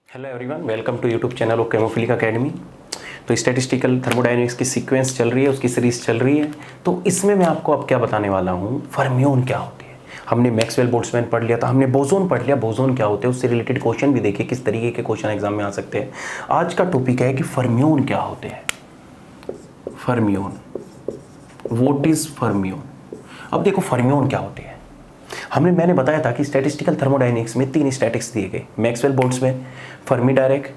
Hello everyone, welcome to YouTube channel of chemophilic academy. तो statistical thermodynamics की sequence चल रही है, उसकी सीरीज चल रही है। तो इसमें मैं आपको अब क्या बताने वाला हूँ, फर्मियोन क्या होती है। हमने मैक्सवेल बोल्ट्जमैन पढ़ लिया था, हमने बोसोन पढ़ लिया, बोसोन क्या होते हैं, उससे रिलेटेड क्वेश्चन भी देखिए किस तरीके के क्वेश्चन एग्जाम में आ सकते हैं। आज का टॉपिक है कि फर्मियोन क्या होते हैं। Fermion, what is fermion. अब देखो फर्मियोन क्या होते हैं। मैंने बताया था कि स्टैटिस्टिकल थर्मोडायनेमिक्स में 3 स्टैटिक्स दिए गए, मैक्सवेल बोल्ट्जमैन, फर्मी डायरेक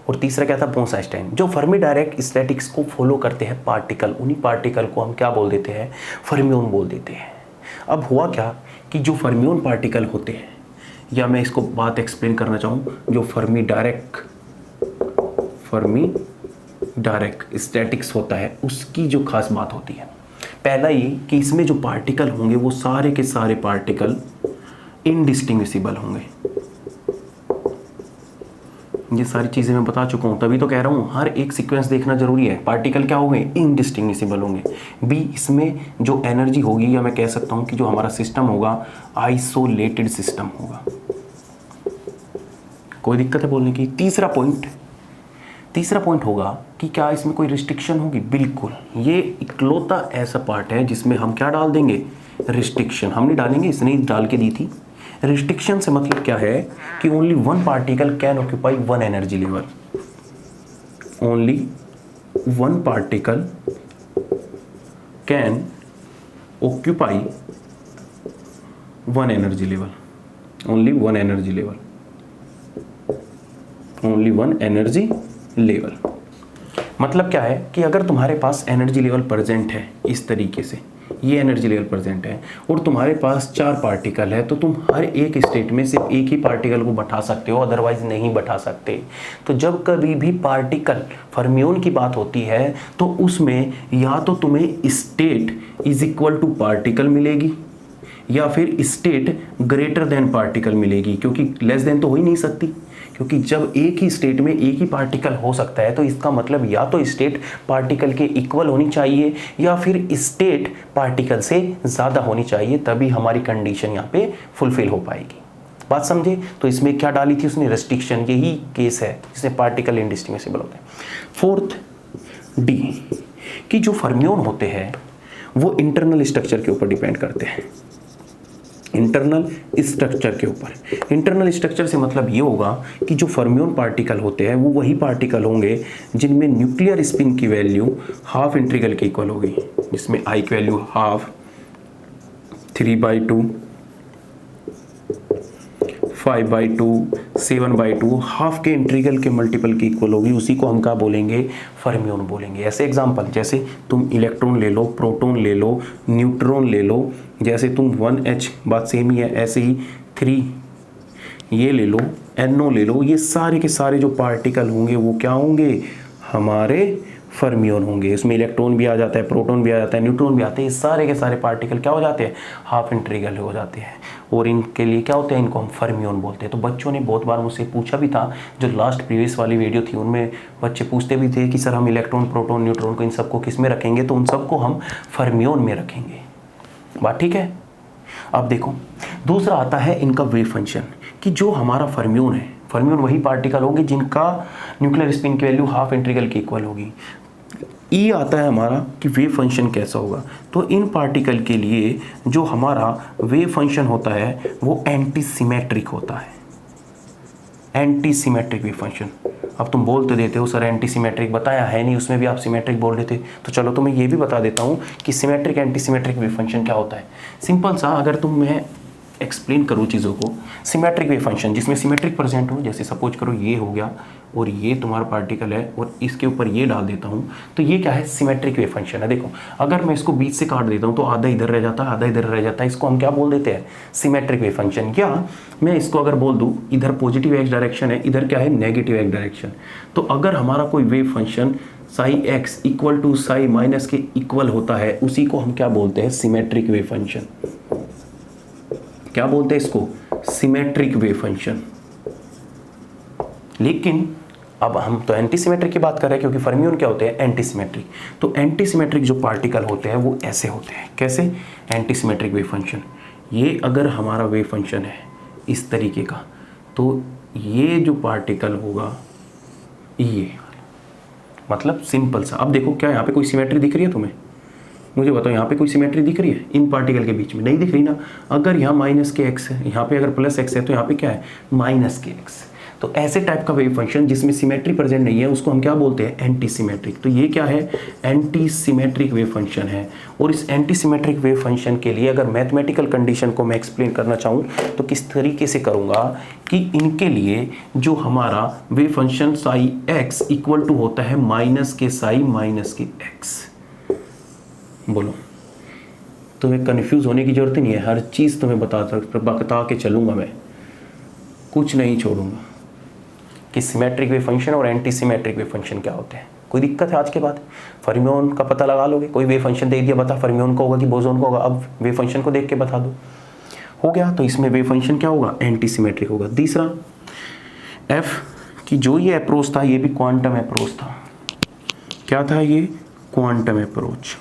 और तीसरा क्या था, बोस-आइंस्टाइन। जो फर्मी डायरेक स्टैटिक्स को फॉलो करते हैं पार्टिकल, उन्हीं पार्टिकल को हम क्या बोल देते हैं, फर्मियोन बोल देते हैं। अब हुआ क्या कि जो फर्मियोन पार्टिकल होते हैं, या मैं इसको बात एक्सप्लेन करना चाहूँ, जो फर्मी डायरेक स्टैटिक्स होता है, उसकी जो खास बात होती है, पहला ये कि इसमें जो पार्टिकल होंगे वो सारे के सारे पार्टिकल इनडिस्टिंग्विशिबल होंगे। ये सारी चीज़ें मैं बता चुका हूँ, तभी तो कह रहा हूँ हर एक सीक्वेंस देखना जरूरी है। पार्टिकल क्या होंगे, इनडिस्टिंग्विशिबल होंगे। बी, इसमें जो एनर्जी होगी, या मैं कह सकता हूँ कि जो हमारा सिस्टम होगा, आइसोलेटेड सिस्टम होगा। कोई दिक्कत है बोलने की। तीसरा पॉइंट होगा कि क्या इसमें कोई रिस्ट्रिक्शन होगी। बिल्कुल, ये इकलौता ऐसा पार्ट है जिसमें हम क्या डाल देंगे, रिस्ट्रिक्शन। हम नहीं डालेंगे, इसने डाल के दी थी। रिस्ट्रिक्शन से मतलब क्या है कि only one particle can occupy one energy level. Only one particle can occupy one energy level. Only one energy level. Only one energy level मतलब क्या है कि अगर तुम्हारे पास एनर्जी लेवल प्रेजेंट है, इस तरीके से ये एनर्जी लेवल प्रेजेंट है, और तुम्हारे पास 4 पार्टिकल है, तो तुम हर एक स्टेट में सिर्फ एक ही पार्टिकल को बैठा सकते हो, अदरवाइज नहीं बैठा सकते। तो जब कभी भी पार्टिकल फर्मियोन की बात होती है, तो उसमें या तो तुम्हें state is equal to particle मिलेगी, या फिर स्टेट ग्रेटर देन पार्टिकल मिलेगी, क्योंकि लेस देन तो हो ही नहीं सकती। क्योंकि जब एक ही स्टेट में एक ही पार्टिकल हो सकता है, तो इसका मतलब या तो स्टेट पार्टिकल के इक्वल होनी चाहिए, या फिर स्टेट पार्टिकल से ज़्यादा होनी चाहिए, तभी हमारी कंडीशन यहाँ पे फुलफिल हो पाएगी। बात समझे। तो इसमें क्या डाली थी उसने, रेस्ट्रिक्शन। यही केस है जिसमें पार्टिकल इनडिस्टिंग्विशिबल होते हैं। फोर्थ, डी, कि जो फर्मियोन होते हैं वो इंटरनल स्ट्रक्चर के ऊपर डिपेंड करते हैं। इंटरनल स्ट्रक्चर के ऊपर। इंटरनल स्ट्रक्चर से मतलब ये होगा कि जो फर्मियोन पार्टिकल होते हैं वो वही पार्टिकल होंगे जिनमें न्यूक्लियर स्पिन की वैल्यू हाफ इंटीग्रल के इक्वल होगी, जिसमें आई की वैल्यू हाफ, 3/2, 5/2, 7/2 हाफ के इंटीग्रल के मल्टीपल की इक्वल होगी। उसी को हम क्या बोलेंगे, फर्मियोन बोलेंगे। ऐसे एग्जांपल, जैसे तुम इलेक्ट्रॉन ले लो, प्रोटॉन ले लो, न्यूट्रॉन ले लो, जैसे तुम 1H, बात सेम ही है। ऐसे ही 3 ये ले लो, NO ले लो, ये सारे के सारे जो पार्टिकल होंगे वो क्या होंगे, हमारे फर्मियोन होंगे। इसमें इलेक्ट्रॉन भी आ जाता है, प्रोटॉन भी आ जाता है, न्यूट्रॉन भी आते हैं। ये सारे के सारे पार्टिकल क्या हो जाते हैं, हाफ इंटीग्रल हो जाते हैं, और इनके लिए क्या होते हैं, इनको हम फर्मियोन बोलते हैं। तो बच्चों ने बहुत बार मुझसे पूछा भी था, जो लास्ट प्रीवियस वाली वीडियो थी उनमें बच्चे पूछते भी थे कि सर हम इलेक्ट्रॉन, प्रोटॉन, न्यूट्रॉन को इन सबको किस में रखेंगे, तो उन सबको हम फर्मियोन में रखेंगे। बात ठीक है। अब देखो दूसरा आता है इनका वेव फंक्शन, कि जो हमारा फर्मियोन है, फर्मियोन वही पार्टिकल होंगे जिनका न्यूक्लियर स्पिन की वैल्यू हाफ इंटीग्रल की इक्वल होगी। ई आता है हमारा कि वेव फंक्शन कैसा होगा। तो इन पार्टिकल के लिए जो हमारा वेव फंक्शन होता है वो एंटी सिमेट्रिक होता है। Anti symmetric wave function. अब तुम बोल तो देते हो सर एंटी सिमेट्रिक बताया है नहीं, उसमें भी आप सिमेट्रिक बोल रहे थे। तो चलो तो मैं ये भी बता देता हूँ कि symmetric anti symmetric wave function क्या होता है। सिंपल सा, अगर तुम मैं एक्सप्लेन करूँ चीज़ों को, सिमेट्रिक वेव फंक्शन जिसमें सिमेट्रिक प्रेजेंट हो, जैसे सपोज करो ये हो गया और ये तुम्हारा पार्टिकल है और इसके ऊपर ये डाल देता हूँ, तो ये क्या है, सिमेट्रिक वेव फंक्शन है। देखो अगर मैं इसको बीच से काट देता हूँ तो आधा इधर रह जाता है, आधा इधर रह जाता है, इसको हम क्या बोल देते हैं, सिमेट्रिक वेव फंक्शन। या मैं इसको अगर बोल दूँ इधर पॉजिटिव एक्स डायरेक्शन है, इधर क्या है, नेगेटिव एक्स डायरेक्शन। तो अगर हमारा कोई wave function psi x equal to psi minus के इक्वल होता है, उसी को हम क्या बोलते हैं, सिमेट्रिक वेव फंक्शन। क्या बोलते हैं इसको, सिमेट्रिक वेव फंक्शन। लेकिन अब हम तो एंटी सिमेट्रिक की बात कर रहे हैं, क्योंकि फर्मियोन क्या होते हैं, एंटी सिमेट्रिक। तो एंटी सिमेट्रिक जो पार्टिकल होते हैं वो ऐसे होते हैं। कैसे, एंटी सिमेट्रिक वेव फंक्शन। ये अगर हमारा वेव फंक्शन है इस तरीके का, तो ये जो पार्टिकल होगा ये, मतलब सिंपल सा। अब देखो क्या यहाँ पे कोई सिमेट्री दिख रही है तुम्हें? मुझे बताओ यहाँ पे कोई सिमेट्री दिख रही है इन पार्टिकल के बीच में? नहीं दिख रही ना। अगर यहाँ माइनस के एक्स है, यहाँ पे अगर प्लस एक्स है, तो यहाँ पे क्या है? माइनस के एक्स। तो ऐसे टाइप का वेव फंक्शन जिसमें सिमेट्री प्रेजेंट नहीं है उसको हम क्या बोलते हैं? Anti symmetric. तो ये क्या है? एंटी सिमेट्रिक वेव फंक्शन है। और इस एंटी सिमेट्रिक वेव फंक्शन के लिए अगर मैथमेटिकल कंडीशन को मैं एक्सप्लेन करना चाहूँ तो किस तरीके से करूँगा कि इनके लिए जो हमारा wave function psi x equal to होता है माइनस के साई माइनस के एक्स। बोलो, तुम्हें कंफ्यूज होने की जरूरत नहीं है, हर चीज़ तुम्हें बता के चलूँगा मैं, कुछ नहीं छोड़ूंगा कि सिमेट्रिक वेव फंक्शन और एंटी सिमेट्रिक वेव फंक्शन क्या होते हैं। कोई दिक्कत है आज के बाद? फर्मियोन का पता लगा लोगे, कोई वेव फंक्शन दे दिया, बता फर्मियोन का होगा कि बोसोन का होगा, अब वेव फंक्शन को देख के बता दो, हो गया। तो इसमें वेव फंक्शन क्या होगा? एंटी सिमेट्रिक होगा। तीसरा एफ कि जो ये अप्रोच था ये भी क्वांटम अप्रोच था। क्या था ये? Quantum approach.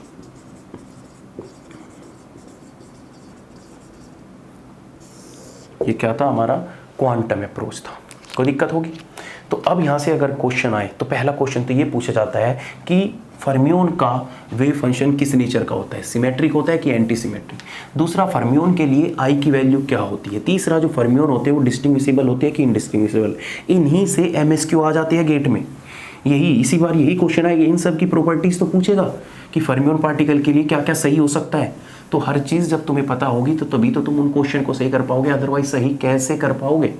ये क्या था? हमारा क्वांटम अप्रोच था। कोई दिक्कत होगी? तो अब यहाँ से अगर क्वेश्चन आए तो पहला क्वेश्चन तो ये पूछा जाता है कि फर्मियोन का वेव फंक्शन किस नेचर का होता है? सिमेट्रिक होता है कि एंटी सिमेट्रिक? दूसरा, फर्मियोन के लिए आई की वैल्यू क्या होती है? तीसरा, जो फर्मियोन होते हैं वो डिस्टिंग्विशिबल होते हैं कि इनडिस्टिंग्विशिबल? इन्हीं से एमएसक्यू आ जाते हैं गेट में। इसी बार यही क्वेश्चन आएगा, इन सब की प्रॉपर्टीज तो पूछेगा कि फर्मियोन पार्टिकल के लिए क्या क्या सही हो सकता है। तो हर चीज़ जब तुम्हें पता होगी तो तभी तो तुम उन क्वेश्चन को सही कर पाओगे, अदरवाइज सही कैसे कर पाओगे?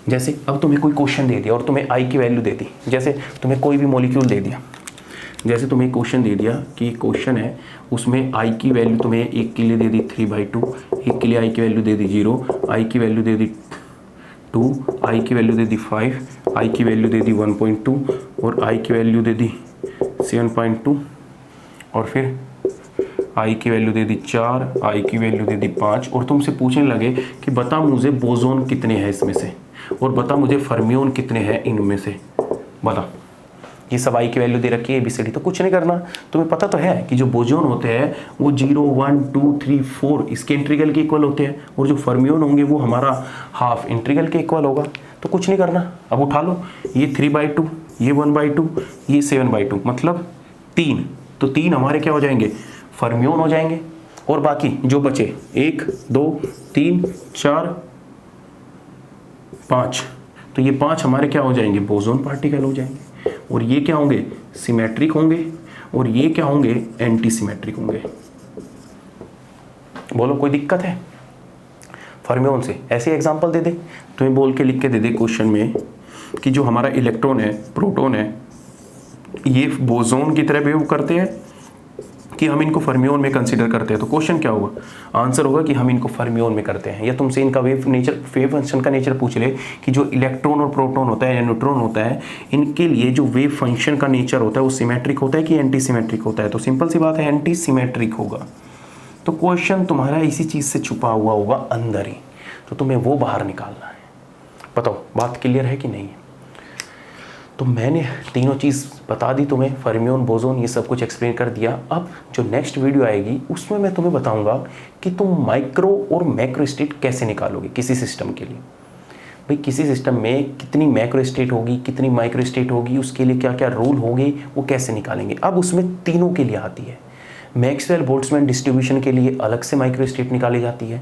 जैसे अब तुम्हें कोई क्वेश्चन दे दिया और तुम्हें आई की वैल्यू दे दी, जैसे तुम्हें कोई भी मॉलिक्यूल दे दिया, जैसे तुम्हें क्वेश्चन दे दिया कि क्वेश्चन है उसमें आई की वैल्यू तुम्हें एक के लिए दे दी 3/2, एक के लिए आई की वैल्यू दे दी 0, आई की वैल्यू दे दी 2, आई की वैल्यू दे दी 5, आई की वैल्यू दे दी 1.2 और आई की वैल्यू दे दी 7.2 और फिर आई की वैल्यू दे दी 4, आई की वैल्यू दे दी 5 और तुमसे पूछने लगे कि बता मुझे बोसोन कितने हैं इसमें से और बता मुझे फर्मियोन कितने हैं इनमें से, बता। ये सब आई की वैल्यू दे रखी है ABCD, तो कुछ नहीं करना। तुम्हें पता तो है कि जो बोसोन होते हैं वो 0, 1, 2, 3, 4 इसके इंटीग्रल के इक्वल होते हैं और जो फर्मियोन होंगे वो हमारा हाफ इंटीग्रल के इक्वल होगा। तो कुछ नहीं करना, अब उठा लो, ये 3/2, ये 1/2, ये 7/2, मतलब 3। तो 3 हमारे क्या हो जाएंगे? फर्मियोन हो जाएंगे। और बाकी जो बचे 1, 2, 3, 4, 5, तो ये 5 हमारे क्या हो जाएंगे? बोसोन पार्टिकल हो जाएंगे। और ये क्या होंगे? सिमेट्रिक होंगे। और ये क्या होंगे? एंटी सिमेट्रिक होंगे। बोलो, कोई दिक्कत है? फर्मियोन से ऐसे एग्जांपल दे दे, तुम्हें बोल के लिख के दे दे क्वेश्चन में कि जो हमारा इलेक्ट्रॉन है, प्रोटॉन है, ये बोसोन की तरह बिहेव करते हैं कि हम इनको फर्मियोन में कंसीडर करते हैं। तो क्वेश्चन क्या होगा? आंसर होगा कि हम इनको फर्मियोन में करते हैं। या तुमसे इनका वेव फंक्शन का नेचर पूछ ले कि जो इलेक्ट्रॉन और प्रोटॉन होता है या न्यूट्रॉन होता है, इनके लिए जो वेव फंक्शन का नेचर होता है वो सिमेट्रिक होता है कि एंटी सिमेट्रिक होता है? तो सिंपल सी बात है, एंटी सिमेट्रिक होगा। तो क्वेश्चन तुम्हारा इसी चीज़ से छुपा हुआ होगा अंदर ही, तो तुम्हें वो बाहर निकालना है। बताओ, बात क्लियर है कि नहीं है? तो मैंने तीनों चीज़ बता दी तुम्हें, फर्मियोन, बोसोन, ये सब कुछ एक्सप्लेन कर दिया। अब जो नेक्स्ट वीडियो आएगी उसमें मैं तुम्हें बताऊंगा कि तुम माइक्रो और मैक्रो स्टेट कैसे निकालोगे किसी सिस्टम के लिए। भाई किसी सिस्टम में कितनी मैक्रो स्टेट होगी, कितनी माइक्रो स्टेट होगी, उसके लिए क्या क्या रूल होंगे, वो कैसे निकालेंगे। अब उसमें तीनों के लिए आती है। मैक्सवेल बोल्ट्जमैन डिस्ट्रीब्यूशन के लिए अलग से माइक्रो स्टेट निकाली जाती है,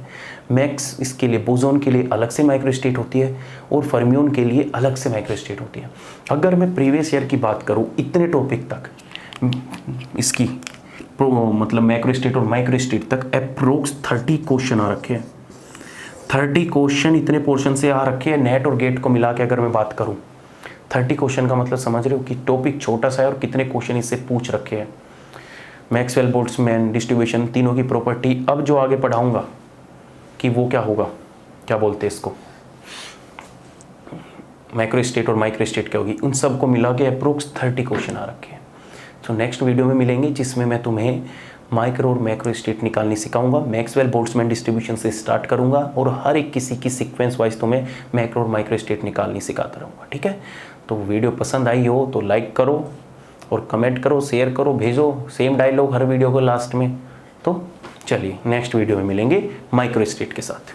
इसके लिए बोसोन के लिए अलग से माइक्रो स्टेट होती है और फर्मियोन के लिए अलग से माइक्रो स्टेट होती है। अगर मैं प्रीवियस ईयर की बात करूं, इतने टॉपिक तक इसकी मतलब मैक्रो स्टेट और माइक्रो स्टेट तक अप्रोक्स 30 क्वेश्चन आ रखे हैं। 30 क्वेश्चन इतने पोर्शन से आ रखे हैं। नेट और गेट को मिला के अगर मैं बात करूँ 30 क्वेश्चन का मतलब समझ रहे हो कि टॉपिक छोटा सा है और कितने क्वेश्चन इससे पूछ रखे हैं। मैक्सवेल बोल्ट्जमैन डिस्ट्रीब्यूशन, तीनों की प्रॉपर्टी, अब जो आगे पढ़ाऊंगा कि वो क्या होगा, क्या बोलते हैं इसको, मैक्रो स्टेट और माइक्रो स्टेट क्या होगी, उन सब को मिला के अप्रोक्स 30 क्वेश्चन आ रखे हैं। तो नेक्स्ट वीडियो में मिलेंगे जिसमें मैं तुम्हें माइक्रो और मैक्रो स्टेट निकालनी सिखाऊंगा। मैक्सवेल बोल्ट्जमैन डिस्ट्रीब्यूशन से स्टार्ट करूंगा और हर एक किसी की सीक्वेंस वाइज तुम्हें मैक्रो और माइक्रो स्टेट निकालनी सिखाता रहूँगा। ठीक है, तो वीडियो पसंद आई हो तो लाइक करो और कमेंट करो, शेयर करो, भेजो सेम डायलॉग हर वीडियो को लास्ट में। तो चलिए नेक्स्ट वीडियो में मिलेंगे माइक्रो स्टेट के साथ।